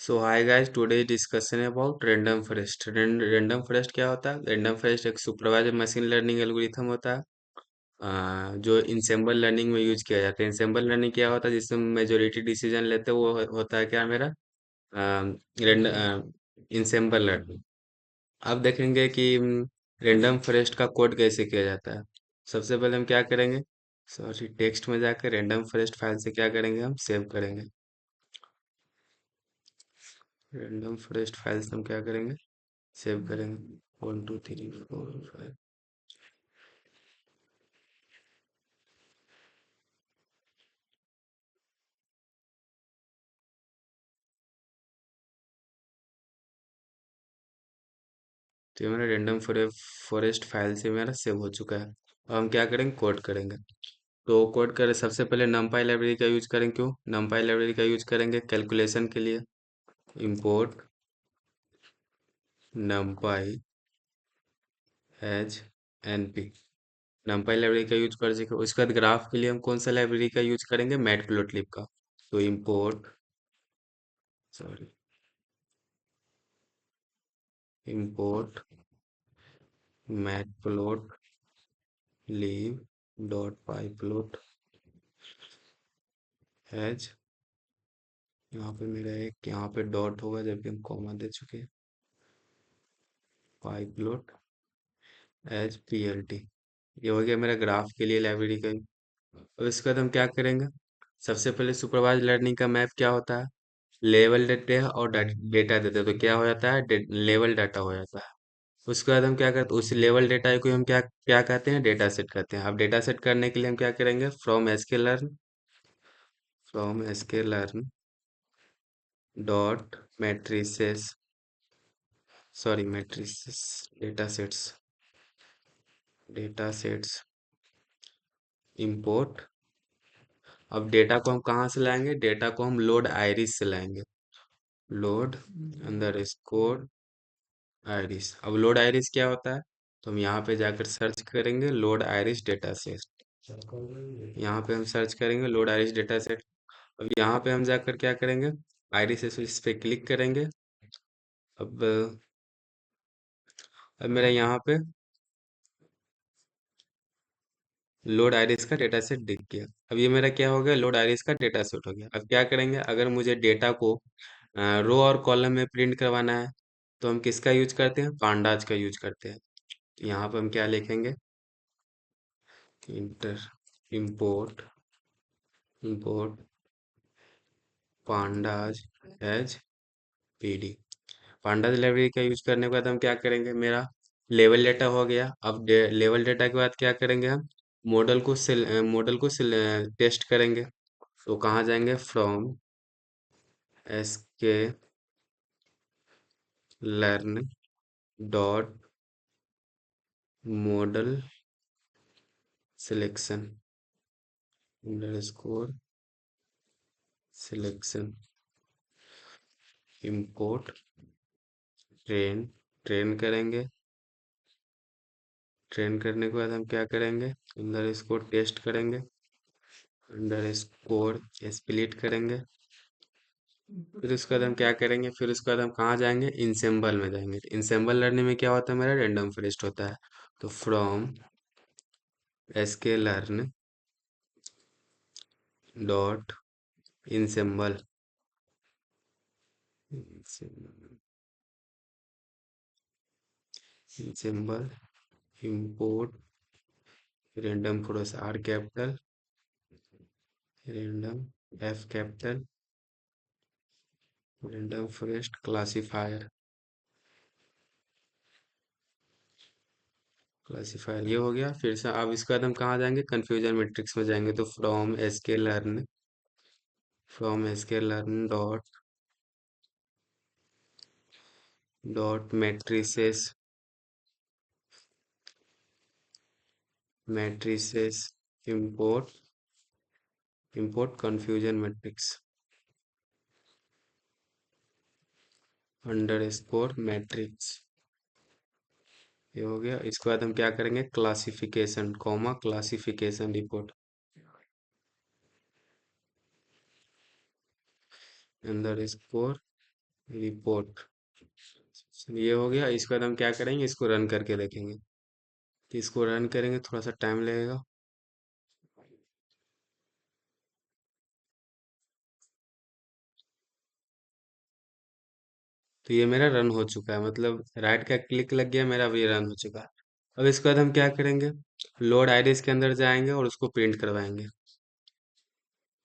So hi guys, today discussion about random forest. Random forest क्या होता है? Random forest एक सुपरवाइज्ड मशीन लर्निंग एल्गोरिथम होता है, जो इंसेम्बल लर्निंग में यूज किया जाता है। इंसेम्बल लर्निंग क्या होता है? जिसमें मेजोरिटी डिसीजन लेते हैं, वो होता है क्या मेरा इंसेम्बल लर्निंग। अब देखेंगे कि रैंडम फॉरेस्ट का कोड कैसे किया जाता है। सबसे पहले हम क्या करेंगे, सॉरी, टेक्स्ट में जाकर रैंडम फॉरेस्ट फाइल से क्या करेंगे, हम सेव करेंगे। रैंडम फॉरेस्ट फाइल से हम क्या करेंगे, सेव करेंगे। 1 2 3 4 5। तो ये मेरा रैंडम फॉरेस्ट फाइल से मेरा सेव हो चुका है। अब हम क्या करेंगे, कोड करेंगे। तो कोड करें, सबसे पहले numpy लाइब्रेरी का यूज करेंगे। क्यों numpy लाइब्रेरी का यूज करेंगे? कैलकुलेशन के लिए। Import numpy as np। numpy library का यूज कर चुके। उसके बाद ग्राफ के लिए हम कौन सा लाइब्रेरी का यूज करेंगे? मैटप्लोट्लिब का। तो import, sorry, import matplotlib dot pyplot as, यहाँ पे मेरा एक यहाँ पे डॉट होगा जबकि हम कॉमा दे चुके हैं, pyplot एज plt। ये हो गया मेरा ग्राफ के लिए लाइब्रेरी का। और इसके बाद हम क्या करेंगे, सबसे पहले सुपरवाइज लर्निंग का मैप क्या होता है? लेवल देते हैं और डेटा देते हैं, तो क्या हो जाता है, लेवल डाटा हो जाता है। उसके बाद हम क्या करते हैं, उस लेवल डेटा को हम क्या क्या कहते हैं, डेटा सेट कहते हैं। अब डेटा सेट करने के लिए हम क्या करेंगे, from dot matrices, sorry matrices, data sets import. अब डेटा को हम कहाँ से लाएंगे, डेटा को हम लोड आइरिस से लाएंगे। Load under score iris. अब लोड आइरिस क्या होता है, तो हम यहाँ पे जाकर सर्च करेंगे लोड आइरिस डेटा सेट। यहाँ पे हम सर्च करेंगे लोड आइरिस डेटा सेट। अब यहाँ पे हम जाकर क्या करेंगे, आइरिस इस पे क्लिक करेंगे। अब मेरा यहाँ पे लोड आइरिस का डेटा सेट दिख गया। अब ये मेरा क्या हो गया, लोड आइरिस का डेटा सेट हो गया। अब क्या करेंगे, अगर मुझे डेटा को रो और कॉलम में प्रिंट करवाना है, तो हम किसका यूज करते हैं, पांडाज का यूज करते हैं। तो यहाँ पे हम क्या लिखेंगे, enter import import pandas as PD. Pandas library का यूज करने के बाद हम क्या करेंगे, मेरा लेवल डेटा हो गया। अब लेवल डेटा के बाद क्या करेंगे, हम मॉडल को टेस्ट करेंगे। तो कहाँ जाएंगे, from SK learn dot model selection underscore selection import train. Train करेंगे। ट्रेन करने के बाद हम क्या करेंगे, अंदर इसको टेस्ट करेंगे, अंडर स्कोर स्प्लिट करेंगे। फिर उसके बाद हम क्या करेंगे, फिर उसके बाद हम कहाँ जाएंगे, इंसेम्बल में जाएंगे। इंसेम्बल लर्निंग में क्या होता है, मेरा रैंडम फॉरेस्ट होता है। तो from SK learn dot ensemble ensemble import random forest R capital, random F capital, random forest classifier. Classifier ये हो गया। फिर से अब इसके बाद हम कहाँ जाएंगे, कंफ्यूजन मैट्रिक्स में जाएंगे। तो from SK learn dot matrices import confusion matrix underscore matrix. ये हो गया। इसके बाद हम क्या करेंगे, classification comma classification report underscore report. ये हो गया। इसके बाद हम क्या करेंगे, इसको रन करके देखेंगे। तो इसको रन करेंगे, थोड़ा सा टाइम लगेगा। तो ये मेरा रन हो चुका है, मतलब राइट का क्लिक लग गया मेरा, अब ये रन हो चुका है। अब इसके बाद हम क्या करेंगे, लोड आइरिस के अंदर जाएंगे और उसको प्रिंट करवाएंगे।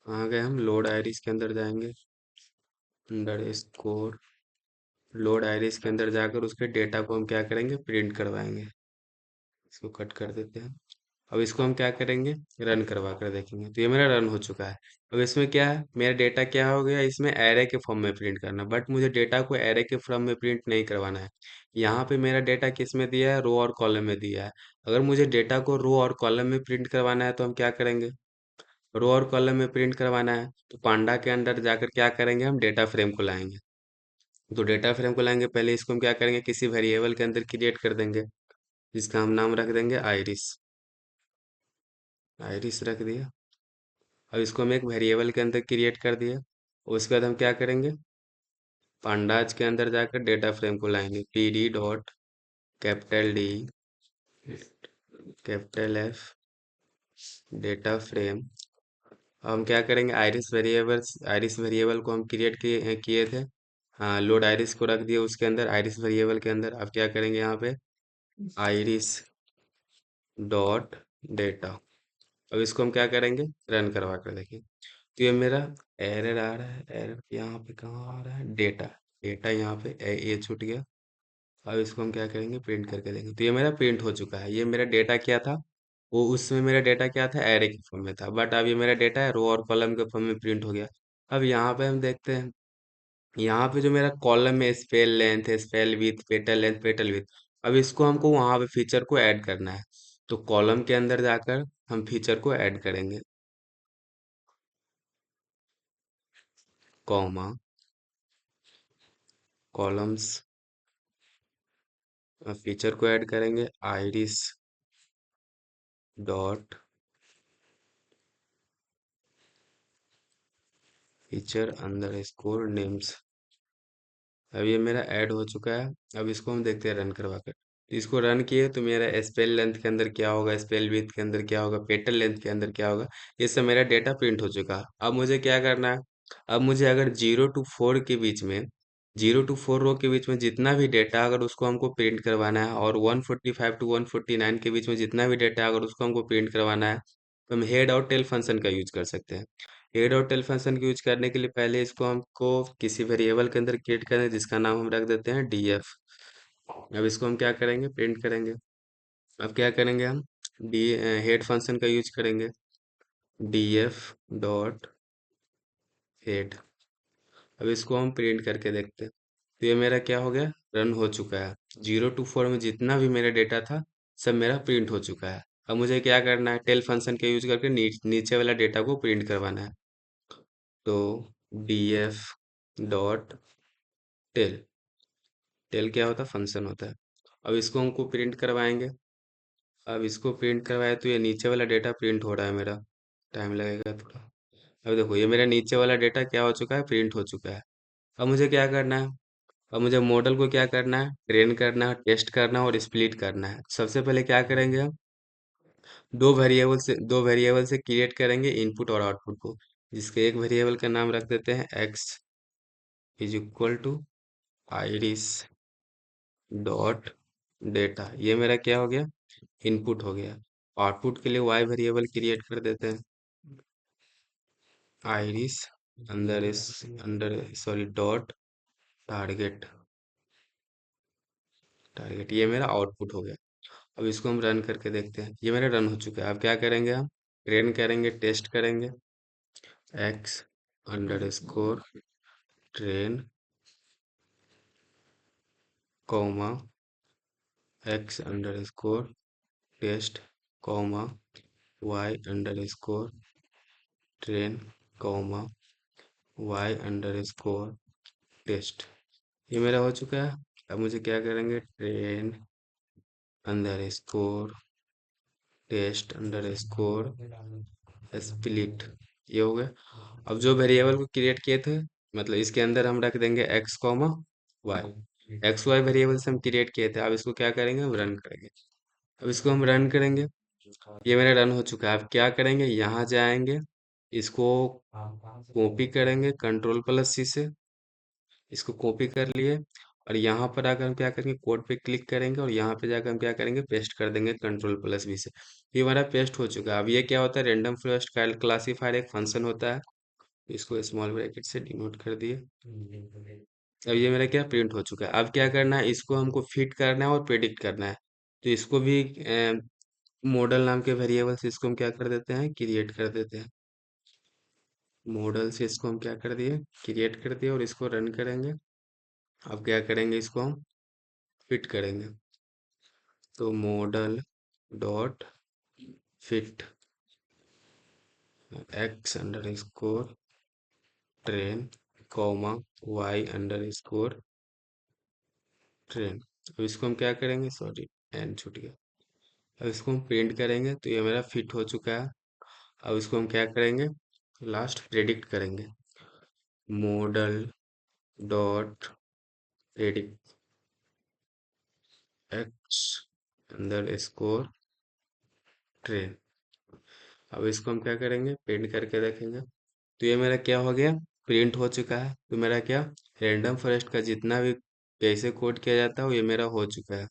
कहाँ गए हम, लोड आइरिस के अंदर जाएंगे, अंडर स्कोर लोड आइरिस के अंदर जाकर उसके डेटा को हम क्या करेंगे, प्रिंट करवाएंगे। इसको कट कर देते हैं। अब इसको हम क्या करेंगे, रन करवा कर देखेंगे। तो ये मेरा रन हो चुका है। अब इसमें क्या है, मेरा डेटा क्या हो गया, इसमें एरे के फॉर्म में प्रिंट करना, बट मुझे डेटा को एरे के फॉर्म में प्रिंट नहीं करवाना है। यहाँ पे मेरा डेटा किस में दिया है, रो और कॉलम में दिया है। अगर मुझे डेटा को रो और कॉलम में प्रिंट करवाना है तो हम क्या करेंगे, रो और कॉलम में प्रिंट करवाना है तो पांडा के अंदर जाकर क्या करेंगे, हम डेटा फ्रेम को लाएंगे। तो डेटा फ्रेम को लाएंगे, पहले इसको हम क्या करेंगे, किसी वेरिएबल के अंदर क्रिएट कर देंगे, जिसका हम नाम रख देंगे आइरिस। आइरिस रख दिया। अब इसको हम एक वेरिएबल के अंदर क्रिएट कर दिया। उसके बाद हम क्या करेंगे, पांडाज के अंदर जाकर डेटा फ्रेम को लाएंगे, P D dot capital D capital F data frame. अब हम क्या करेंगे, आइरिस वेरिएबल को हम क्रिएट किए किए थे। हाँ, लोड आइरिस को रख दिया उसके अंदर, आइरिस वेरिएबल के अंदर। अब क्या करेंगे, यहाँ पे आइरिस डॉट डेटा। अब इसको हम क्या करेंगे, रन करवा कर देखेंगे। तो ये मेरा एरर आ रहा है, एरर यहाँ पे कहाँ आ रहा है, डेटा। डेटा यहाँ पे ये छूट गया। अब इसको हम क्या करेंगे, प्रिंट करके देंगे। तो ये मेरा प्रिंट हो चुका है। ये मेरा डेटा क्या था, वो उसमें मेरा डेटा क्या था, एरे के फॉर्म में था, बट अब ये मेरा डेटा है रो और कॉलम के फॉर्म में प्रिंट हो गया। अब यहाँ पे हम देखते हैं, यहाँ पे जो मेरा कॉलम में स्पेल लेंथ है, spell with, petal length, petal with, अब इसको हमको वहाँ पे फीचर को ऐड करना है। तो कॉलम के अंदर जाकर हम फीचर को ऐड करेंगे, कॉमा कॉलम्स, फीचर को ऐड करेंगे, iris dot feature under score names. अब ये मेरा ऐड हो चुका है। अब इसको हम देखते हैं रन करवा कर। तो इसको रन किए तो मेरा स्पेल लेंथ के अंदर क्या होगा, स्पेल विथ के अंदर क्या होगा, पेटल लेंथ के अंदर क्या होगा, ये सब मेरा डेटा प्रिंट हो चुका है। अब मुझे क्या करना है, अब मुझे अगर 0 to 4 के बीच में, 0 to 4 रो के बीच में जितना भी डेटा अगर उसको हमको प्रिंट करवाना है, और 145 to 149 के बीच में जितना भी डेटा अगर उसको हमको प्रिंट करवाना है, तो हम हेड और टेल फंक्शन का यूज कर सकते हैं। हेड और टेल फंक्शन को यूज करने के लिए पहले इसको हमको किसी वेरिएबल के अंदर क्रिएट करें, जिसका नाम हम रख देते हैं डीएफ। अब इसको हम क्या करेंगे, प्रिंट करेंगे। अब क्या करेंगे हम, डी हेड फंक्शन का यूज करेंगे, डीएफ डॉट हेड। अब इसको हम प्रिंट करके देखते हैं। तो ये मेरा क्या हो गया, रन हो चुका है। 0 to 4 में जितना भी मेरा डेटा था, सब मेरा प्रिंट हो चुका है। अब मुझे क्या करना है, टेल फंक्शन का यूज करके नीचे वाला डेटा को प्रिंट करवाना है। तो df डॉट टेल, टेल क्या होता है, फंक्शन होता है। अब इसको हमको प्रिंट करवाएंगे। अब इसको प्रिंट करवाए तो ये नीचे वाला डेटा प्रिंट हो रहा है मेरा, टाइम लगेगा थोड़ा। अब देखो ये मेरा नीचे वाला डेटा क्या हो चुका है, प्रिंट हो चुका है। अब मुझे क्या करना है, अब मुझे मॉडल को क्या करना है, ट्रेन करना है, टेस्ट करना है और स्प्लिट करना है। सबसे पहले क्या करेंगे हम, दो वेरिएबल से क्रिएट करेंगे इनपुट और आउटपुट को, जिसके एक वेरिएबल का नाम रख देते हैं x is equal to iris dot data. ये मेरा क्या हो गया, इनपुट हो गया। आउटपुट के लिए वाई वेरिएबल क्रिएट कर देते हैं, iris under sorry dot target. Target ये मेरा आउटपुट हो गया। अब इसको हम रन करके देखते हैं। ये मेरा रन हो चुका है। अब क्या करेंगे, हम ट्रेन करेंगे, टेस्ट करेंगे, X underscore train comma X underscore test comma Y underscore train comma Y underscore test. ये मेरा हो चुका है। अब मुझे क्या करेंगे, train underscore test underscore split. ये हो गया। अब जो वेरिएबल को क्रिएट किए थे मतलब इसके अंदर हम रख देंगे X comma Y. X Y variable से हम क्रिएट किए थे, अब इसको क्या करेंगे, हम रन करेंगे। अब इसको हम रन करेंगे, ये मेरा रन हो चुका है। अब क्या करेंगे, यहाँ जाएंगे, इसको कॉपी करेंगे कंट्रोल प्लस सी से, इसको कॉपी कर लिए, और यहाँ पर आकर हम क्या करेंगे, कोड पे क्लिक करेंगे, और यहाँ पे जाकर हम क्या करेंगे, पेस्ट कर देंगे कंट्रोल प्लस वी से। ये हमारा पेस्ट हो चुका है। अब ये क्या होता है, रैंडम फॉरेस्ट क्लासीफायर एक फंक्शन होता है, इसको स्मॉल ब्रैकेट से डिनोट कर दिए। अब ये मेरा क्या प्रिंट हो चुका है। अब क्या करना है, इसको हमको फिट करना है और प्रेडिक्ट करना है। तो इसको भी मॉडल नाम के वेरिएबल से इसको हम क्या कर देते हैं, क्रिएट कर देते हैं। मॉडल से इसको हम क्या कर दिए, क्रिएट कर दिए, और इसको रन करेंगे। अब क्या करेंगे, इसको हम फिट करेंगे। तो model dot fit X underscore train comma Y underscore train. अब इसको हम क्या करेंगे, सॉरी एन छूट गया। अब इसको हम प्रिंट करेंगे, तो ये मेरा फिट हो चुका है। अब इसको हम क्या करेंगे, लास्ट प्रेडिक्ट करेंगे। Model dot predict x underscore train. अब इसको हम क्या करेंगे, प्रिंट करके देखेंगे। तो ये मेरा क्या हो गया, प्रिंट हो चुका है। तो मेरा क्या, रैंडम फॉरेस्ट का जितना भी कैसे कोड किया जाता है वो ये मेरा हो चुका है।